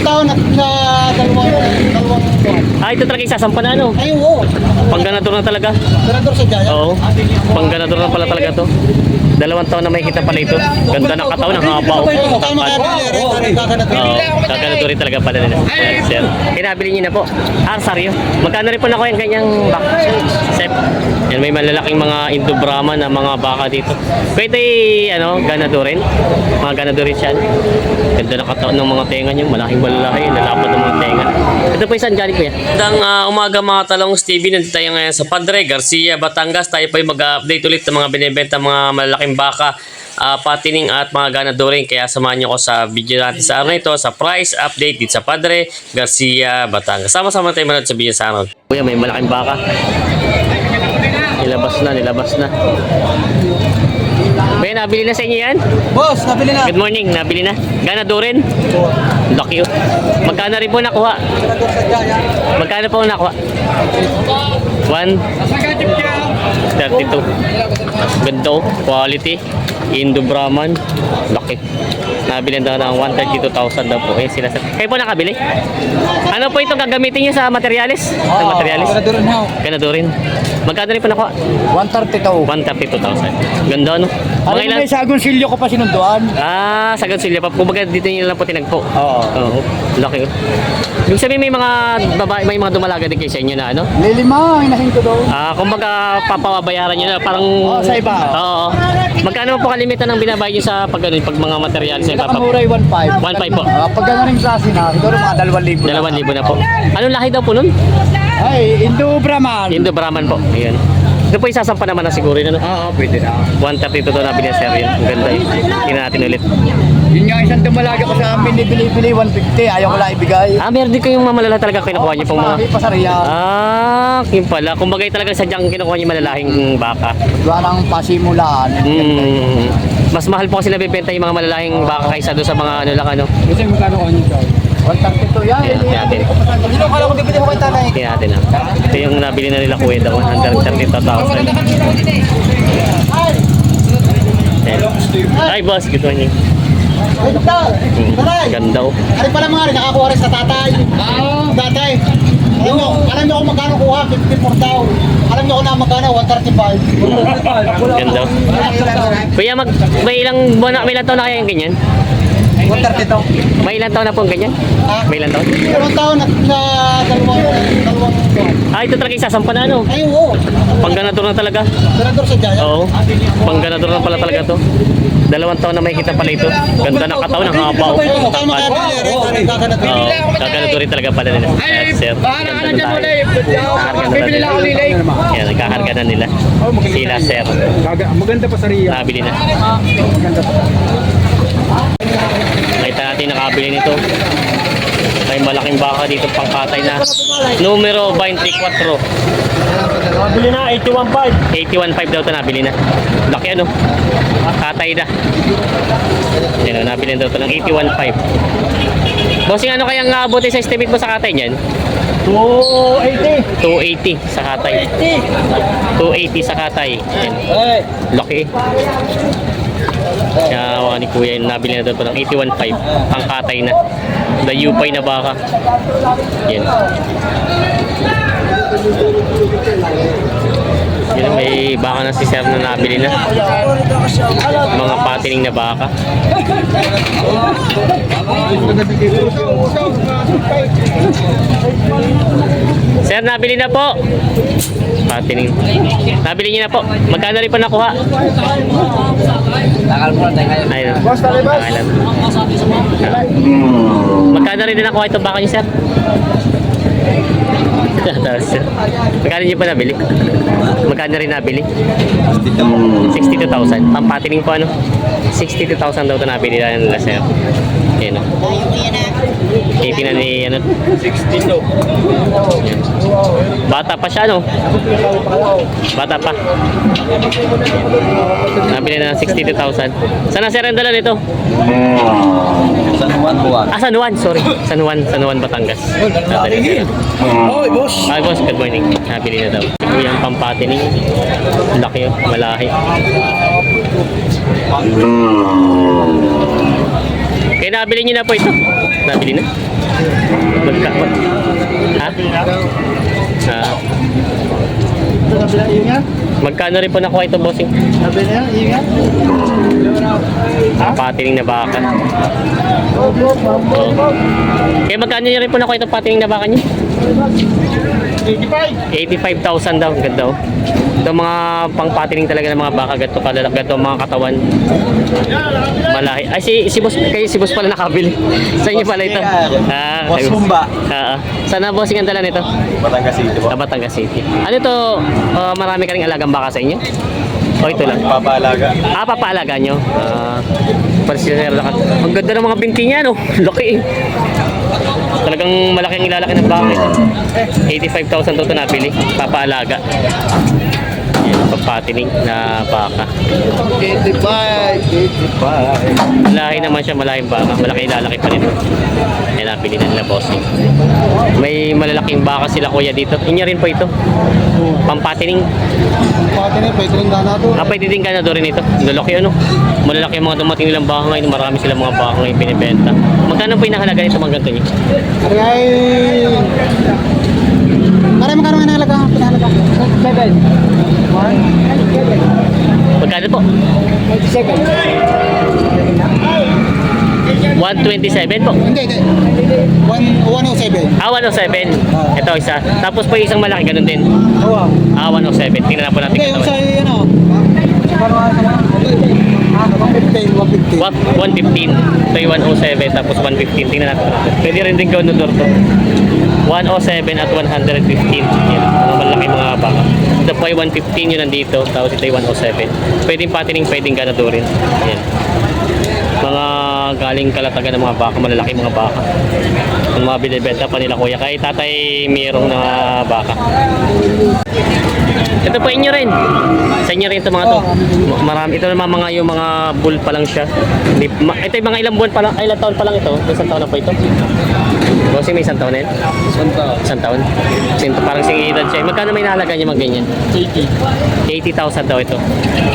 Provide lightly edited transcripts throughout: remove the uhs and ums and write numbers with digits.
taon at sa dalawang buwan. Ito talaga isasampa na ano. Ay, oo. Pangganador na talaga. Senador sa Jaya. Oo. Pangganador na pala talaga to. 2 taon na may kita pala ito. Ganda ng katawan, ang haba. Tama kaya pili, Oo, gaganado rin talaga pala nila. Ayan, sir. Kinabili niyo na po. Saryo. Magkano rin po na ko yung kanyang baka? Sep. Yan, may malalaking mga Indo-Brahman na mga baka dito. Pwede, ganado rin. Mga ganado rin siya. Ganda ng katawan ng mga tenga niyo. Malaking malalaki. Lalapad ng mga tenga. Ito po saan galing kuya? Magandang umaga mga talong Stevie. Nandito tayo ngayon sa Padre Garcia, Batangas. Tayo po ay mag-update ulit ng mga binibenta mga malalaking baka, patining at mga ganadoring. Kaya samahan nyo ko sa video natin sa araw na ito, sa price update dito sa Padre Garcia, Batangas. Sama-sama tayo manood sa video sa araw. Kuya, may malaking baka. Nilabas na. Kuya, nabili na sa inyo yan? Boss, nabili na. Good morning, nabili na. Ganadorin? Lucky yun. Magkano rin po nakuha? Senador sa Jaya. Magkano po nakuha? 132. Ganda oh. Quality. Indo-Brahman. Laki. Nabili daw ng 132,000 daw po. Sila sa... Kayo po nakabili? Ano po ito gagamitin nyo sa materialis? Sa materialis? Senador na. Ganado rin. Magkano rin po nakuha? 132. 132,000. Ganda no? Alam mo may sa Agoncillo ko pa sinunduan. Sa Gansilya pa. Kumbaga dito nyo lang po tinagpo. Oo. Laki oh. Yung sabi may mga babae, may mga dumalaga din kayo sa inyo na ano? Lilima, inahin ko daw. Kumbaga papabayaran nyo na parang... sa iba. Oo. Magkano po kalimitan ng binabayad nyo sa pag mga material sa iba? Pinakamuray 1.5. 1.5 po. Pag gano'n rin klase na, siguro mga 2,000 na. 2,000 na po. Anong lahi daw po nun? Ay, Indo-Brahman. Indo-Brahman po. Ayan. Ito po isasampa naman na siguro yun. Oo, pwede na. 132 to nabili sir yun. Ang ganda yun. Tingnan natin ulit. Yun nga isang dumalaga ko sa binibili 150, ayaw ko lang ibigay. Meron din kayong mamalala talaga kinukuha niyo pong mga... Pasariya. Yun pala. Kumbagay talaga sadyang kinukuha niyo malalahing baka. Gawa ng pasimulaan. Mas mahal po kasi nabibenta yung mga malalahing baka kaysa doon sa mga ano lang ano. Kasi magkano ko nyo daw? 132 yan. Tingnan natin. Hindi ko kala ko bibili ko kay tanay. Tingnan natin ha. Ito yung nabili na nila kuya daw. 132,000. Hi boss, good morning. Ganda oh. Ari pala mga rin, nakakuha rin sa tatay. Tatay. Alam nyo kung magkano kuha, 54 daw. Alam nyo kung na magkano, 135. Ganda oh. Kuya, may ilang taon na kaya yung ganyan? 132. May ilang taon na po ang ganyan? May ilang taon? Dalawang taon at sa dalawang buwan. Ito talaga isasampa na ano? Ay, oo. Pangganador na talaga. Senador sa Jaya. Oo. Pangganador na pala talaga to. 2 taon na may kita pala ito. Ganda ng katawan, ang haba oh. Tama kaya pili, Oo, gaganador rin talaga pala nila. Ayan, sir. Ganda na tayo. Bibili lang ako nilay. Yan, nagkakarga na nila. Sila, sir. Maganda pa sa Ria. Nakabili na. Nakita natin nakabili nito. May malaking baka dito pangkatay na numero 24. Nabili na, 81.5. 81.5 daw ito nabili na. Laki ano? Katay na. Yan o, nabili na daw ito ng 81.5. Bossing, ano kayang abutin sa estimate mo sa katay niyan? 280. 280 sa katay. 280 sa katay. Yan. Laki. Kaya ni kuya yung nabili na daw ito ng 81.5. Pangkatay na. Dayupay na baka. Yan. Yan, may baka na si sir na nabili na. Mga patining na baka. Sir, nabili na po. Patining. Nabili niyo na po. Magkano rin po nakuha? Ayun. Ayun. Magkano rin nakuha itong baka niyo, sir? Magkano niyo pa nabili? Magkano rin nabili? 62,000. Pampatining po ano? 62,000 daw ito nabili na nila, sir. Ayan o. Kitin na ni ano? 62. Ayan. Bata pa siya, no? Bata pa. Nabili na ng 62,000. Saan na, sir, ang dala nito? San Juan, Buwan. San Juan, sorry. San Juan, Batangas. Oy, boss. Hi boss, good morning. Nabili na daw. Yung pampatining. Laki yun, malahi. Kaya nabili niyo na po ito. Nabili na? Ha? Magkano rin po nakuha ito, bossing? Patining na baka. Kaya magkano nyo rin po nakuha ito patining na baka nyo? 85,000 daw. Ganda oh. Ito mga pangpatining talaga ng mga baka. Gato kalalak. Gato mga katawan. Malahi. Ay si boss. Kayo si boss pala nakabili. Sa inyo pala ito. Boss Humba. Sana bossing ang dala nito? Batangas City po. Batangas City. Ano ito? Marami ka ring alagang baka sa inyo? O ito lang? Papaalaga. Papaalaga nyo? Parsiler lakat. Ang ganda ng mga binti niya, no? Laki eh. Talagang malaki ang ilalaki ng baka. 85,000 ito nabili. Papaalaga. Yan, papatining na baka. 85. Lahi naman siya, malahing baka. Malaki ilalaki pa nito. Yan, nabili na nila bossing. May malalaking baka sila kuya dito. Inya rin po ito. Pampatining. Patining, pwede rin gana to. Pwede din ka na doon rin ito. Lalaki ano. Malalaki ang mga dumating nilang baka ngayon. Marami silang mga baka ngayon binibenta. Magkano po inahalaga nito mga ganito niyo? Ay, magkano nga nahalaga? Pinahalaga? 7. Magkano po? 127 po. Hindi. 107. 107. Ito isa. Tapos po yung isang malaki, ganun din. Oo. 107. Tingnan na po natin. Hindi, yung sa ano. 115. 115. Ito yung 107 tapos 115. Tingnan natin. Pwede rin din gawin doon to. 107 at 115. Yan. Mga malaki mga baka. Ito po ay 115 yun nandito. Tapos ito yung 107. Pwedeng patining, pwedeng ganadurin. Yan. Mga galing kalatagan ng mga baka, malalaki mga baka. Yung mga binibenta pa nila kuya. Kay tatay mayroong na baka. Ito po inyo rin. Sa inyo rin ito mga to. Marami. Ito naman mga yung mga bull pa lang siya. Ito yung mga ilang buwan pa lang, ay ilang taon pa lang ito. May isang taon na po ito. Kasi may isang taon na yun? Isang taon. Parang singidad siya. Magkano may nahalaga niya mag ganyan? 80,000 daw ito.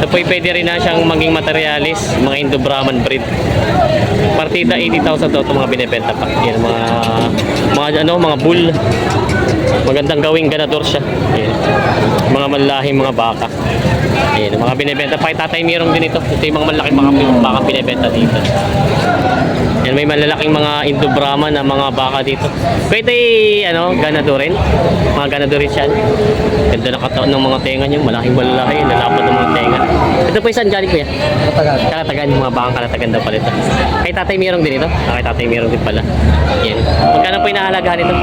Ito po pwede rin na siyang maging materialis. Mga Indo-Brahman breed. Partida 80,000 daw ito mga binibenta pa. Yan, mga bull. Magandang gawing ganador siya. Yan. Mga malahing mga baka. Ayan, mga binibenta pa. Tatay mayroong din ito. Ito yung mga malaking baka binibenta dito. Yan, may malalaking mga Indo-Brahman na mga baka dito. Pwede, ganadorin. Mga ganadorin siya. Ganda na kataon ng mga tenga niyo. Malaking malalaki. Lalapad ng mga tenga. Ito po yung galing kuya? Kalatagan. Mga bakang kalatagan daw pala ito. Kay tatay mayroong din ito? Kay tatay mayroong din pala. Yan. Magkano po yung nahalagahan ito?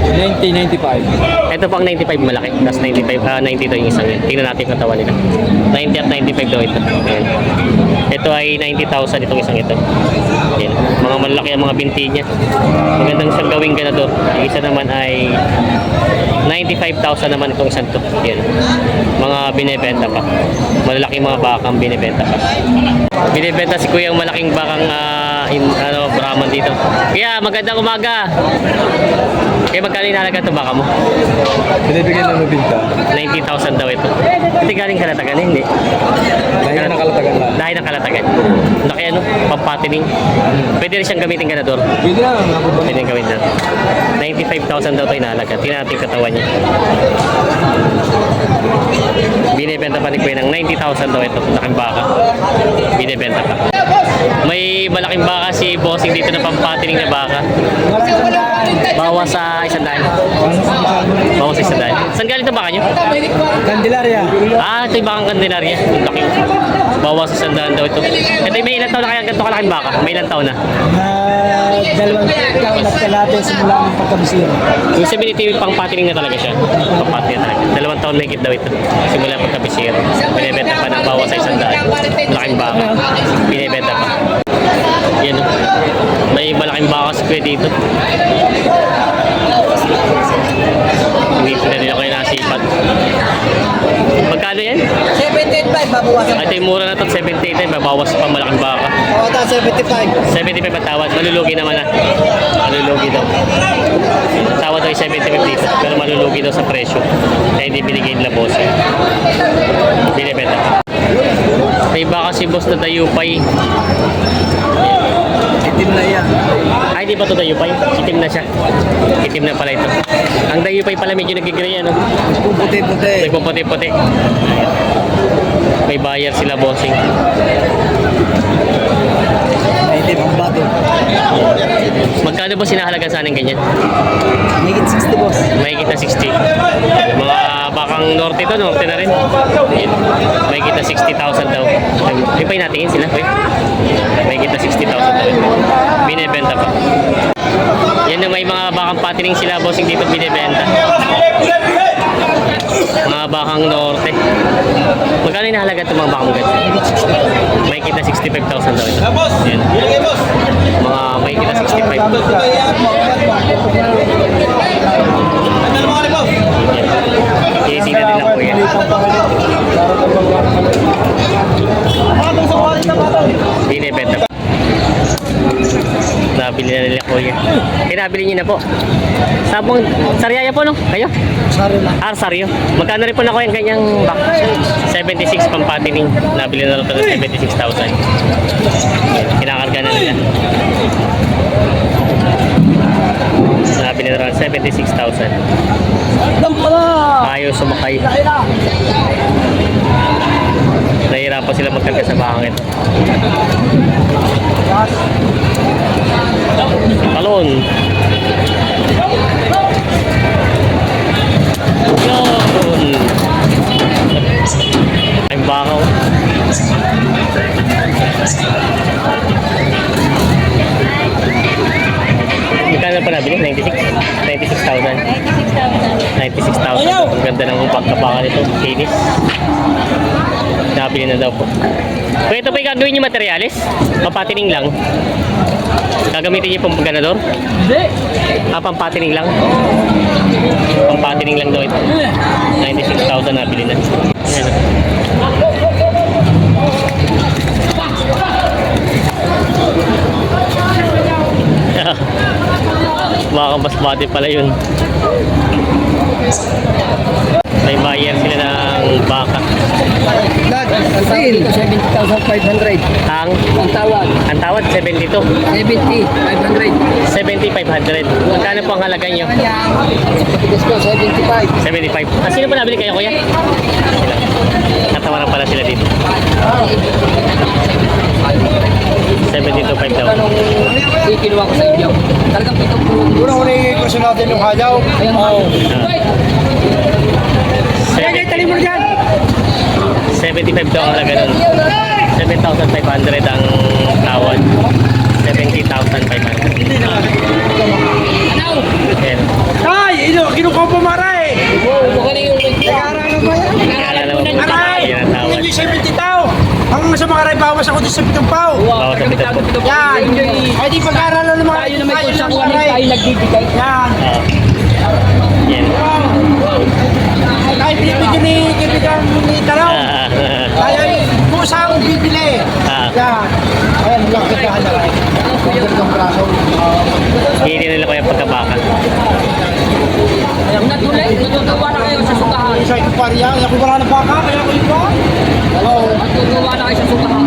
90-95. Ito po ang 95 malaki. Tapos 90 daw yung isang yan. Tingnan natin yung katawan nila. 90 at 95 daw ito. Ayan. Ito ay 90,000 itong isang ito. Ayan. Mga malaki ang mga binti niya. Magandang siyang gawing ganador. Yung isa naman ay 95,000 naman itong isang to. Ayan. Mga binibenta pa. Malalaking mga bakang binibenta pa. Binibenta si kuya yung malaking bakang Brahman dito. Kaya magandang umaga. Kaya magkano inalaga ito baka mo? Binibigyan ng mabinta. 90,000 daw ito. Hindi galing kalatagan eh, hindi. Dahil na kalatagan lang. Dahil ng kalatagan. Laki pampatining. Pwede rin siyang gamitin ganador. Pwede lang. Pwede rin gawin na. 95,000 daw ito inalaga. Tingnan natin yung katawan niya. Binibenta pa ni Kuya ng 90,000 daw ito. Laking baka. Binibenta pa. May malaking baka si Bossing dito na pampatining na baka. Bawas sa 100. Bawas sa 100. Saan galing ito baka nyo? Candelaria. Ito yung bakang Candelaria. Laki. Bawas sa 100 daw ito. Ito may ilang taon na kaya ganito kalaking baka? May ilang taon na? 2 taon at kalate simula ng pagkabisira. Yung sabihin ito yung pangpatining na talaga siya. Pangpatining na talaga. 2 taon may daw ito. Simula ng pagkabisira. Binibenta pa ng bawas sa 100. Malaking baka. Binibenta pa. Yan o. May malaking baka sa kuya dito. Hindi pa nila kayo nasipat. Magkano yan? 75 babawasan. Ito yung mura na ito, 78 babawas pa malaking baka. O, ito 75. 75 ang tawad, malulugi naman na. Malulugi daw. Tawad daw yung 75 dito, pero malulugi daw sa presyo. Kaya hindi binigay nila boss. Binibenta. May baka si boss na dayupay. Itim na yan. Ay, di ba ito dayupay? Itim na siya. Itim na pala ito. Ang dayupay pala medyo nagigray, ano? Puti-puti. Nagpuputi-puti. May buyer sila, bossing. Itim ang bato. Magkano ba sinahalaga sa anin ganyan? Higit 60 boss. Mahigit na 60. Mga bakang norte to, norte na rin. Yun. Mahigit na 60,000 daw. Ay, pa'y natingin sila. Uy. Mahigit na 60,000 daw. Binibenta pa. Yan na, may mga bakang patining sila, bossing, dito binibenta. Mga bakang norte. Magkano yung nahalaga itong mga bakang ganyan? Mahigit na 65,000 daw ito. Yan. Mga mahigit na 65. Iisita din ako yan. Binibenta pa. Nabili na nila kuya. Nabili niyo na po. Sabong Sariaya po, no? Kayo? Sorry na. Saryo. Magkano rin po na ko yung kanyang back? 76 pampatining. Nabili na rin ito ng 76,000. Kinakarga na nila. Nabili na rin 76,000. Ayaw sumakay. Nahihirapan sila magkarga sa bakang ito. Talon. Yun. Ay bakaw. Magkano pa nabili? 96? 96,000. 96,000. Ang ganda ng pagkabaka nito. Kinis. Nabili na daw po. Kung ito pa yung gagawin yung materialis, papatining lang. Gagamitin niyo pong ganador? Hindi. Pampatining lang. Pampatining lang daw ito. 96,000 nabili na. Ayan. Baka basmati pala yun. May buyer sila ng baka. Sale. 70,500. Ang Ang tawad. 72. 70,500. 70,500. Magkano po ang halaga nyo? Tigas ko, 75. 75. Ah, sino pa nabili kayo, kuya? Natawaran pala sila dito. 72,500 daw. Kinuha ko sa inyo. Talagang pitong puro. Una-una yung question natin yung hayaw. Ayan. Oo. 75 daw ang halaga nun. 7,500 ang tawad. 70,500. Ayan. Ay! Kinukuha po maray! Baka na yung Nag-aaral ba yan? Kaya naman po Aray! yan ang tawad. Hindi 70 tao! Ang sa mga ray, bawas ako din sa 7 pao! Bawas sa 7 po. Yan! Ay di pag-aaralan ng mga tayo na may tayo kursa ng kung ano aray. tayo nagbibigay. Yan! Yan. Kahit binibigyan ni kaibigan ni Talaw, tayo ay pusang bibili! Yan! Ayan, lang kagahan na rin. Ang braso. Hindi nila kaya pagkabaka. Natutuwa na kayo sa sukahan. Isa ito pariya, ako wala na baka, kaya ako ito. Oo. Natutuwa na kayo sa sukahan.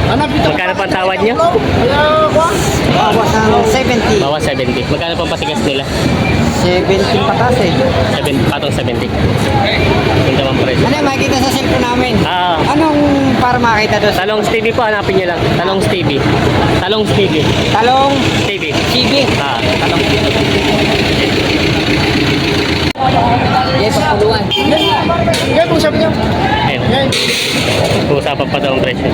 Hanap ito. Magkano pa ang tawad nyo? Kaya, kwan? Bawas ng 70. Bawas 70. Magkano pa ang patigas nila? 70 patas eh. 70. Yung tamang presyo. Ano yung makikita sa cellphone namin? Anong para makita doon? Talong Stevie po, hanapin nyo lang. Talong Stevie. Talong Stevie. Talong Stevie. CB. Talong Yes, pagpuluan. Yan, kung sabi niyo. Ayun. Usapan pa daw ang presyo.